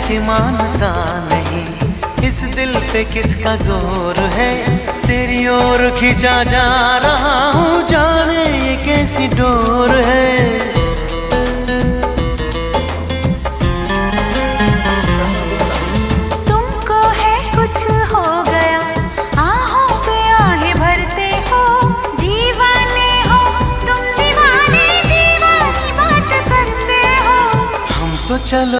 कि मानता नहीं, इस दिल पे किसका जोर है, तेरी ओर खींचा जा रहा हूँ, जाने ये कैसी डोर है। तुमको है कुछ हो गया, आहों पे आहें भरते हो, दीवाने हो तुम, दीवाने दीवानी बात करते हो। हम तो चलो